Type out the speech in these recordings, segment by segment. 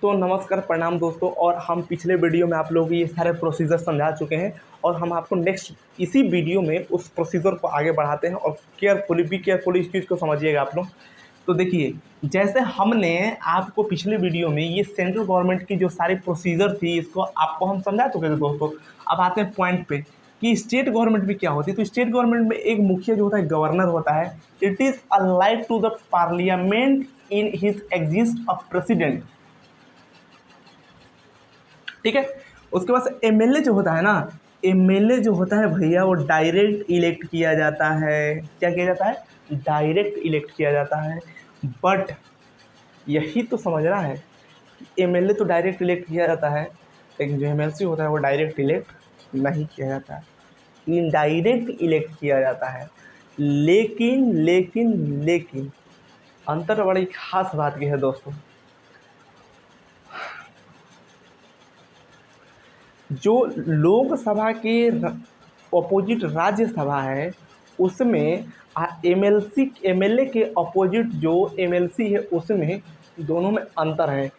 तो नमस्कार प्रणाम दोस्तों। और हम पिछले वीडियो में आप लोगों को ये सारे प्रोसीजर समझा चुके हैं और हम आपको नेक्स्ट इसी वीडियो में उस प्रोसीजर को आगे बढ़ाते हैं। और केयरफुली इस चीज़ को समझिएगा आप लोग। तो देखिए, जैसे हमने आपको पिछले वीडियो में ये सेंट्रल गवर्नमेंट की जो सारी प्रोसीजर थी इसको आपको हम समझा चुके थे दोस्तों। अब आते हैं पॉइंट पे कि स्टेट गवर्नमेंट में क्या होती है। तो स्टेट गवर्नमेंट में एक मुखिया जो होता है गवर्नर होता है। It is allied to the parliament in his exist a president. ठीक है। उसके बाद एमएलए जो होता है ना, एमएलए जो होता है भैया वो डायरेक्ट इलेक्ट किया जाता है। क्या किया जाता है? डायरेक्ट इलेक्ट किया जाता है। बट यही तो समझना है, एमएलए तो डायरेक्ट इलेक्ट किया जाता है लेकिन जो एमएलसी होता है वो डायरेक्ट इलेक्ट नहीं किया जाता है, इनडायरेक्ट इलेक्ट किया जाता है। लेकिन लेकिन लेकिन अंतर बड़ी खास बात की है दोस्तों। जो लोकसभा के अपोजिट राज्यसभा है उसमें एमएलए के अपोजिट जो एमएलसी है उसमें दोनों में अंतर है।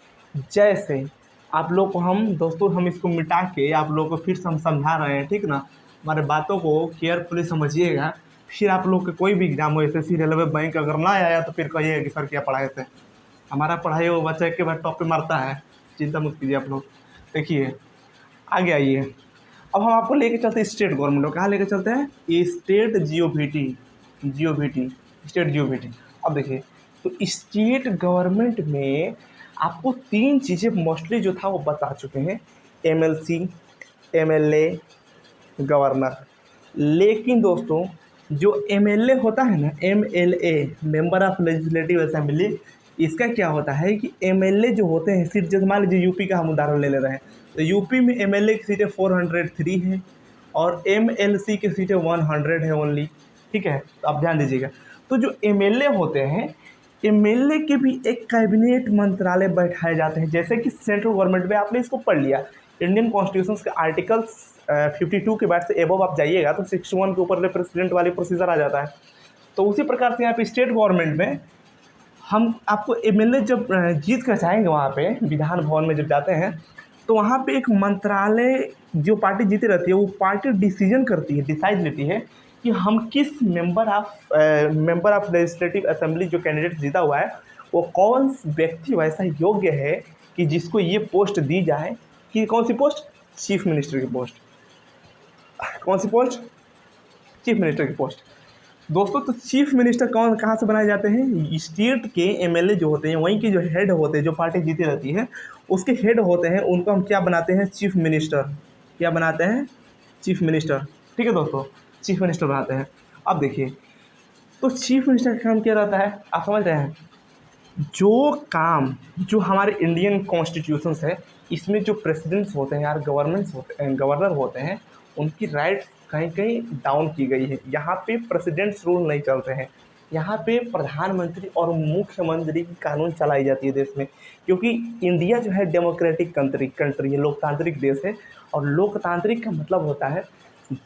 जैसे आप लोग को हम दोस्तों हम इसको मिटा के आप लोग को फिर से हम समझा रहे हैं, ठीक ना। हमारे बातों को केयरफुली समझिएगा। फिर आप लोग के कोई भी एग्जाम हो, एसएससी, रेलवे, बैंक अगर ना आया तो फिर कहिएगा कि सर क्या पढ़ाए थे। हमारा पढ़ाई वो बच्चा के बाद टॉप पे मारता है, चिंता मत कीजिए आप लोग। देखिए आगे आइए। अब हम आपको लेके चलते हैं स्टेट गवर्नमेंट को। कहाँ लेके चलते हैं? ये स्टेट जीओवीटी स्टेट जीओवीटी। अब देखिए, तो स्टेट गवर्नमेंट में आपको तीन चीज़ें मोस्टली जो था वो बता चुके हैं, एमएलसी, एमएलए, गवर्नर। लेकिन दोस्तों जो एमएलए होता है ना, MLA member of legislative assembly, इसका क्या होता है कि एमएलए जो होते हैं सीट, जैसे मान लीजिए यूपी का हम उदाहरण ले रहे हैं, तो यूपी में एमएलए की सीटें 403 है और एमएलसी की सीटें 100 है ओनली। ठीक है, तो आप ध्यान दीजिएगा। तो जो एमएलए होते हैं, एमएलए के भी एक कैबिनेट मंत्रालय बैठाए जाते हैं। जैसे कि सेंट्रल गवर्नमेंट में आपने इसको पढ़ लिया, इंडियन कॉन्स्टिट्यूशन के आर्टिकल्स 52 के बाद से एबव आप जाइएगा तो 61 के ऊपर प्रेसिडेंट वाली प्रोसीजर आ जाता है। तो उसी प्रकार से यहाँ पे स्टेट गवर्नमेंट में हम आपको एमएलए जब जीत कर जाएंगे वहाँ पे विधान भवन में जब जाते हैं तो वहाँ पे एक मंत्रालय, जो पार्टी जीती रहती है वो पार्टी डिसीजन करती है, डिसाइड लेती है कि हम किस मेंबर ऑफ लेजिस्लेटिव असेंबली जो कैंडिडेट जीता हुआ है वो कौन व्यक्ति वैसा योग्य है कि जिसको ये पोस्ट दी जाए। कि कौन सी पोस्ट? चीफ मिनिस्टर की पोस्ट। कौन सी पोस्ट? चीफ मिनिस्टर की पोस्ट। दोस्तों तो चीफ मिनिस्टर कहाँ से बनाए जाते हैं? स्टेट के एमएलए जो होते हैं वहीं के जो हेड होते हैं, जो पार्टी जीती रहती है उसके हेड होते हैं, उनको हम क्या बनाते हैं? Chief minister. क्या बनाते हैं? Chief minister. ठीक है दोस्तों, चीफ मिनिस्टर बनाते हैं। अब देखिए, तो चीफ मिनिस्टर का काम क्या रहता है आप समझ रहे हैं? जो काम जो हमारे इंडियन कॉन्स्टिट्यूशन है इसमें जो प्रेसिडेंट्स होते हैं यार, गवर्नर होते हैं, उनकी राइट्स कहीं कहीं डाउन की गई है। यहाँ पे प्रेसिडेंट्स रूल नहीं चलते हैं, यहाँ पे प्रधानमंत्री और मुख्यमंत्री की कानून चलाई जाती है देश में। क्योंकि इंडिया जो है डेमोक्रेटिक कंट्री है, लोकतांत्रिक देश है। और लोकतांत्रिक का मतलब होता है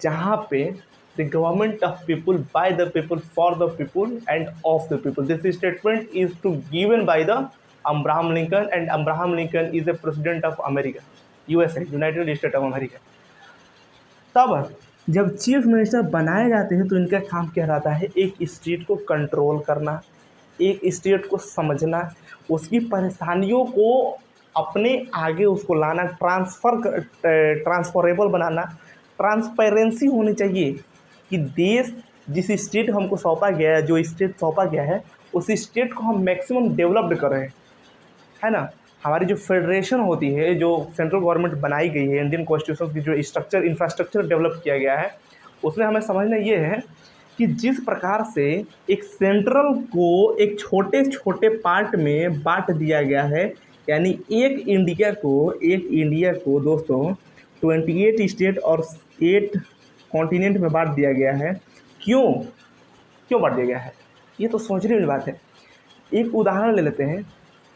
जहाँ पे the government of people, by the people, for the people and of the people. This statement is to given by the Abraham Lincoln, and Abraham Lincoln is a president of America, USA, United States of America. तब जब chief minister बनाए जाते हैं तो इनका काम क्या रहता है? एक स्टेट को कंट्रोल करना, एक स्टेट को समझना, उसकी परेशानियों को अपने आगे उसको लाना, ट्रांसफरेबल बनाना, ट्रांसपेरेंसी होनी चाहिए कि देश जिस स्टेट हमको सौंपा गया है, जो स्टेट सौंपा गया है उस स्टेट को हम मैक्सिमम डेवलप्ड करें, है ना। हमारी जो फेडरेशन होती है, जो सेंट्रल गवर्नमेंट बनाई गई है, इंडियन कॉन्स्टिट्यूशन की जो इंफ्रास्ट्रक्चर डेवलप किया गया है उसमें हमें समझना ये है कि जिस प्रकार से एक सेंट्रल को एक छोटे छोटे पार्ट में बांट दिया गया है, यानी एक इंडिया को दोस्तों 28 स्टेट और 8 कॉन्टिनेंट में बांट दिया गया है। क्यों बांट दिया गया है? ये तो सोचने वाली बात है। एक उदाहरण ले लेते हैं,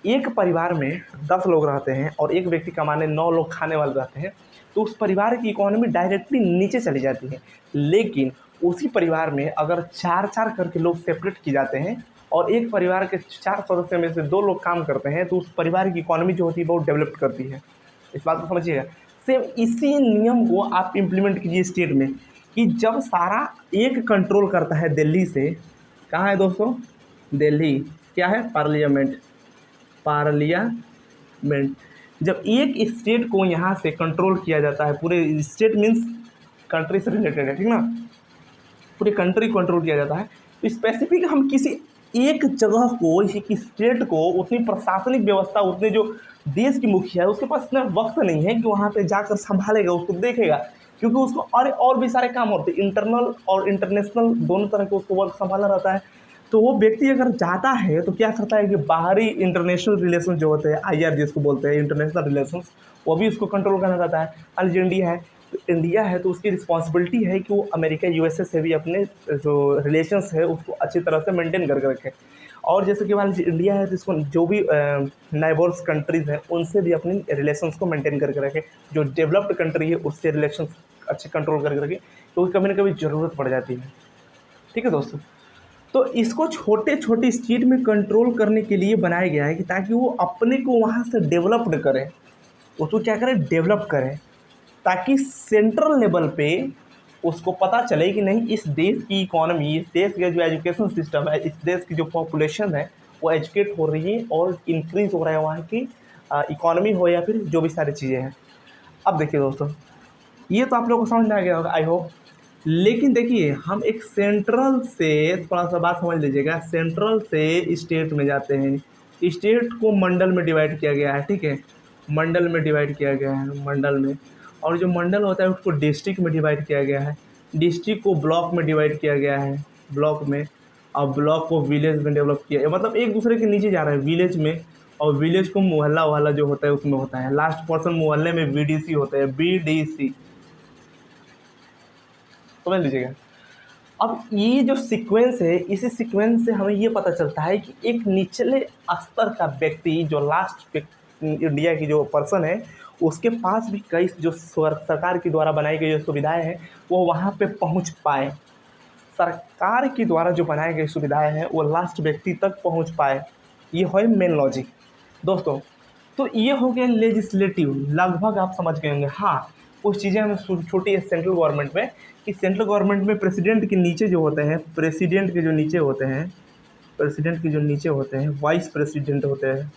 एक परिवार में 10 लोग रहते हैं और एक व्यक्ति कमाने 9 लोग खाने वाले रहते हैं, तो उस परिवार की इकोनॉमी डायरेक्टली नीचे चली जाती है। लेकिन उसी परिवार में अगर 4-4 करके लोग सेपरेट किए जाते हैं और एक परिवार के 4 सदस्य में से 2 लोग काम करते हैं तो उस परिवार की इकोनॉमी जो होती है बहुत डेवलप करती है। इस बात को समझिएगा। सेम इसी नियम को आप इम्प्लीमेंट कीजिए स्टेट में कि जब सारा एक कंट्रोल करता है दिल्ली से, कहाँ है दोस्तों? दिल्ली क्या है? पार्लियामेंट। पार्लियामेंट जब एक स्टेट को यहाँ से कंट्रोल किया जाता है, पूरे स्टेट मीन्स कंट्री से रिलेटेड है, ठीक ना, पूरे कंट्री कंट्रोल किया जाता है, तो स्पेसिफिक हम किसी एक जगह को, एक स्टेट को उतनी प्रशासनिक व्यवस्था, उतने जो देश की मुखिया है उसके पास इतना वक्त नहीं है कि वहाँ पे जाकर संभालेगा, उसको देखेगा, क्योंकि उसको और भी सारे काम होते हैं, इंटरनल और इंटरनेशनल दोनों तरह के उसको वर्क संभालना रहता है। तो वो व्यक्ति अगर जाता है तो क्या करता है कि बाहरी इंटरनेशनल रिलेशन जो होते हैं, IR जिसको बोलते हैं इंटरनेशनल रिलेशंस, वो भी उसको कंट्रोल करना रहता है। मान लीजिए इंडिया है तो उसकी रिस्पॉन्सिबिलिटी है कि वो अमेरिका USA से भी अपने जो रिलेशंस है उसको अच्छी तरह से मेंटेन करके रखे। और जैसे कि मान लीजिए इंडिया है तो इसको जो भी नाइबर्स कंट्रीज़ हैं उनसे भी अपनी रिलेशंस को मेंटेन करके रखे। जो डेवलप्ड कंट्री है उससे रिलेशंस अच्छे कंट्रोल करके रखे, क्योंकि कभी ना कभी ज़रूरत पड़ जाती है। ठीक है दोस्तों, तो इसको छोटे छोटे स्टेट में कंट्रोल करने के लिए बनाया गया है कि ताकि वो अपने को वहाँ से डेवलप्ड करें, उसको क्या करें? डेवलप करें, ताकि सेंट्रल लेवल पे उसको पता चले कि नहीं, इस देश की इकोनॉमी, इस देश का जो एजुकेशन सिस्टम है, इस देश की जो पॉपुलेशन है वो एजुकेट हो रही है और इंक्रीज़ हो रहा है वहाँ की इकोनॉमी हो या फिर जो भी सारी चीज़ें हैं। अब देखिए दोस्तों, ये तो आप लोगों को समझ में आ गया होगा आई होप। लेकिन देखिए हम एक सेंट्रल से, थोड़ा सा बात समझ लीजिएगा, सेंट्रल से स्टेट में जाते हैं। स्टेट को मंडल में डिवाइड किया गया है, ठीक है, मंडल में डिवाइड किया गया है, मंडल में। और जो मंडल होता है उसको डिस्ट्रिक्ट में डिवाइड किया गया है, डिस्ट्रिक्ट को ब्लॉक में डिवाइड किया गया है, ब्लॉक में। और ब्लॉक को विलेज में डेवलप किया है, मतलब एक दूसरे के नीचे जा रहा है विलेज में। और विलेज को मोहल्ला वहल्ला जो होता है उसमें होता है, लास्ट पर्सन मोहल्ले में VDC होता है, BDC, समझ लीजिएगा। अब ये जो सीक्वेंस है, इसी सीक्वेंस से हमें ये पता चलता है कि एक निचले स्तर का व्यक्ति, जो लास्ट इंडिया की जो पर्सन है, उसके पास भी कई जो सरकार के द्वारा बनाई गई जो सुविधाएं हैं वो वहाँ पे पहुँच पाए। सरकार के द्वारा जो बनाई गई सुविधाएं हैं वो लास्ट व्यक्ति तक पहुँच पाए। ये है मेन लॉजिक दोस्तों। तो ये हो गया लेजिस्लेटिव, लगभग आप समझ गए होंगे। हाँ, कुछ चीज़ें हमें छोटी है सेंट्रल गवर्नमेंट में, कि सेंट्रल गवर्नमेंट में प्रेसिडेंट के नीचे जो होते हैं, प्रेसिडेंट के जो नीचे होते हैं, प्रेसिडेंट के जो नीचे होते हैं वाइस प्रेसिडेंट होते हैं,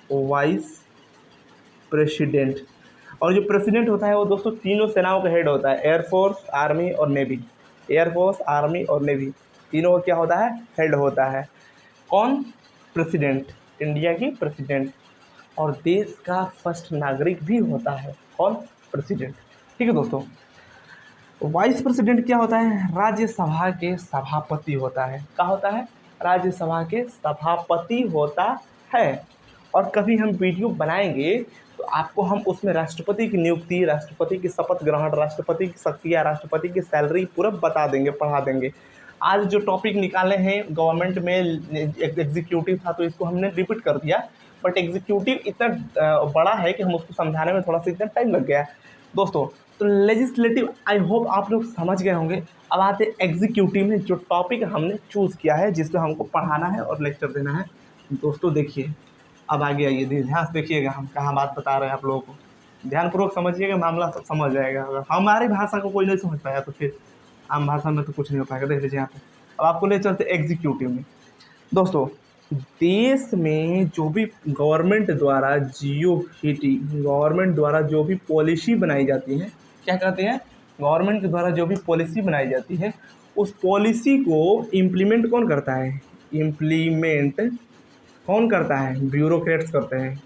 वाइस प्रेसिडेंट। और जो प्रेसिडेंट होता है वो दोस्तों तीनों सेनाओं का हेड होता है, एयरफोर्स, आर्मी और नेवी। एयरफोर्स, आर्मी और नेवी तीनों का क्या होता है? हेड होता है। कौन? प्रेसिडेंट, इंडिया की प्रेसिडेंट। और देश का फर्स्ट नागरिक भी होता है कौन? प्रेसिडेंट। ठीक है दोस्तों। वाइस प्रेसिडेंट क्या होता है? राज्यसभा के सभापति होता है। क्या होता है? राज्यसभा के सभापति होता है। और कभी हम वीडियो बनाएंगे तो आपको हम उसमें राष्ट्रपति की नियुक्ति, राष्ट्रपति की शपथ ग्रहण, राष्ट्रपति की शक्तियाँ, राष्ट्रपति की सैलरी पूरा बता देंगे, पढ़ा देंगे। आज जो टॉपिक निकाले हैं गवर्नमेंट में एग्जीक्यूटिव था तो इसको हमने रिपीट कर दिया, बट एग्जीक्यूटिव इतना बड़ा है कि हम उसको समझाने में थोड़ा सा इतना टाइम लग गया दोस्तों। तो लेजिस्लेटिव आई होप आप लोग समझ गए होंगे। अब आते एग्जीक्यूटिव में, जो टॉपिक हमने चूज़ किया है जिसको हमको पढ़ाना है और लेक्चर देना है। दोस्तों देखिए, अब आगे आइए, ध्यान से देखिएगा हम कहाँ बात बता रहे हैं आप लोगों को, ध्यानपूर्वक समझिएगा, मामला सब समझ जाएगा। अगर हमारी भाषा को कोई नहीं समझ पाया तो फिर आम भाषा में तो कुछ नहीं हो पाएगा। देख लीजिए यहाँ पे, अब आपको ले चलते एग्जीक्यूटिव में। दोस्तों देश में जो भी गवर्नमेंट द्वारा गवर्नमेंट द्वारा जो भी पॉलिसी बनाई जाती है, क्या कहते हैं? गवर्नमेंट के द्वारा जो भी पॉलिसी बनाई जाती है उस पॉलिसी को इम्प्लीमेंट कौन करता है? इम्प्लीमेंट कौन करता है? ब्यूरोक्रेट्स करते हैं,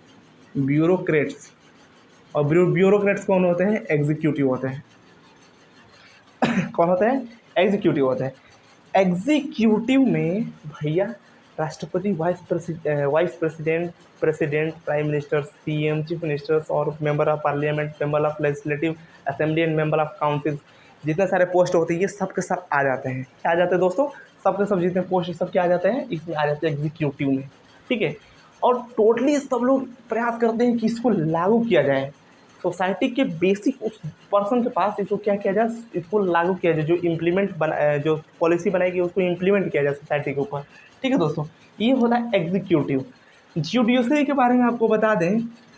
ब्यूरोक्रेट्स। और ब्यूरोक्रेट्स कौन होते हैं? एग्जीक्यूटिव होते हैं। कौन होते हैं? एग्जीक्यूटिव होते हैं। एग्जीक्यूटिव में भैया राष्ट्रपति, vice president, president, prime minister, CM, chief ministers और member of parliament, member of legislative assembly and member of council, जितने सारे पोस्ट होते हैं ये सब के सब आ जाते हैं। क्या आ जाते हैं दोस्तों? सब के सब जितने पोस्ट सब क्या आ जाते हैं? इसमें आ जाते हैं एग्जीक्यूटिव में। ठीक है। और टोटली सब लोग प्रयास करते हैं कि इसको लागू किया जाए, सोसाइटी के बेसिक उस पर्सन के पास इसको क्या किया जाए, इसको लागू किया जाए, जो इम्प्लीमेंट बना, जो पॉलिसी बनाएगी उसको इम्प्लीमेंट किया जाए सोसाइटी के ऊपर। ठीक है दोस्तों, ये होता है एग्जीक्यूटिव। जुडिशरी के बारे में आपको बता दें